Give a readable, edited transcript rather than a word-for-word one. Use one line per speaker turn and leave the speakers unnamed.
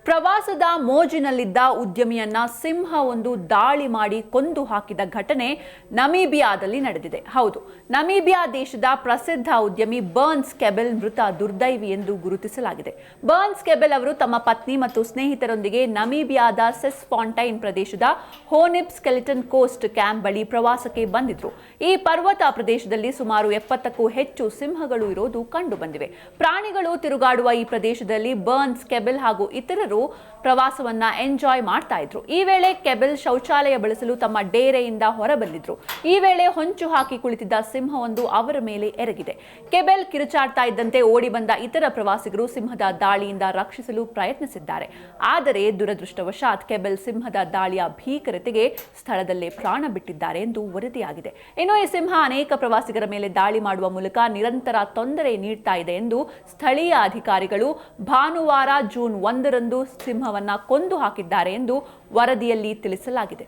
ಪ್ರವಾಸದ ಮೋಜಿನಲ್ಲಿದ್ದ ಉದ್ಯಮಿಯನ್ನ ಸಿಂಹವೊಂದು ದಾಳಿ ಮಾಡಿ ಕೊಂದು ಹಾಕಿದ ಘಟನೆ ನಮೀಬಿಯಾದಲ್ಲಿ ನಡೆದಿದೆ. ಹೌದು, ನಮೀಬಿಯಾ ದೇಶದ ಪ್ರಸಿದ್ಧ ಉದ್ಯಮಿ ಬರ್ನ್ಸ್ ಕೆಬೆಲ್ ಮೃತ ದುರ್ದೈವಿ ಎಂದು ಗುರುತಿಸಲಾಗಿದೆ. ಬರ್ನ್ಸ್ ಕೆಬೆಲ್ ಅವರು ತಮ್ಮ ಪತ್ನಿ ಮತ್ತು ಸ್ನೇಹಿತರೊಂದಿಗೆ ನಮೀಬಿಯಾದ ಸೆಸ್ಫಾಂಟೈನ್ ಪ್ರದೇಶದ ಹೋನಿಬ್ ಸ್ಕೆಲಿಟನ್ ಕೋಸ್ಟ್ ಕ್ಯಾಂಪ್ ಬಳಿ ಪ್ರವಾಸಕ್ಕೆ ಬಂದಿದ್ರು. ಈ ಪರ್ವತ ಪ್ರದೇಶದಲ್ಲಿ ಸುಮಾರು 70ಕ್ಕೂ ಹೆಚ್ಚು ಸಿಂಹಗಳು ಇರೋದು ಕಂಡು ಬಂದಿವೆ. ಪ್ರಾಣಿಗಳು ತಿರುಗಾಡುವ ಈ ಪ್ರದೇಶದಲ್ಲಿ ಬರ್ನ್ಸ್ ಕೆಬೆಲ್ ಹಾಗೂ ಇತರರು ಪ್ರವಾಸವನ್ನ ಎಂಜಾಯ್ ಮಾಡ್ತಾ ಇದ್ರು. ಈ ವೇಳೆ ಕೆಬೆಲ್ ಶೌಚಾಲಯ ಬಳಸಲು ತಮ್ಮ ಡೇರೆಯಿಂದ ಹೊರಬಂದಿದ್ರು. ಈ ವೇಳೆ ಹೊಂಚು ಹಾಕಿ ಕುಳಿತಿದ್ದ ಸಿಂಹವೊಂದು ಅವರ ಮೇಲೆ ಎರಗಿದೆ. ಕೆಬೆಲ್ ಕಿರುಚಾಡ್ತಾ ಇದ್ದಂತೆ ಓಡಿ ಬಂದ ಇತರ ಪ್ರವಾಸಿಗರು ಸಿಂಹದ ದಾಳಿಯಿಂದ ರಕ್ಷಿಸಲು ಪ್ರಯತ್ನಿಸಿದ್ದಾರೆ. ಆದರೆ ದುರದೃಷ್ಟವಶಾತ್ ಕೆಬೆಲ್ ಸಿಂಹದ ದಾಳಿಯ ಭೀಕರತೆಗೆ ಸ್ಥಳದಲ್ಲೇ ಪ್ರಾಣ ಬಿಟ್ಟಿದ್ದಾರೆ ಎಂದು ವರದಿಯಾಗಿದೆ. ಇನ್ನು ಈ ಸಿಂಹ ಅನೇಕ ಪ್ರವಾಸಿಗರ ಮೇಲೆ ದಾಳಿ ಮಾಡುವ ಮೂಲಕ ನಿರಂತರ ತೊಂದರೆ ನೀಡ್ತಾ ಇದೆ ಎಂದು ಸ್ಥಳೀಯ ಅಧಿಕಾರಿಗಳು ಭಾನುವಾರ ಜೂನ್ 1ರಂದು ಸಿಂಹವನ್ನ ಕೊಂದು ಹಾಕಿದ್ದಾರೆ ಎಂದು ವರದಿಯಲ್ಲಿ ತಿಳಿಸಲಾಗಿದೆ.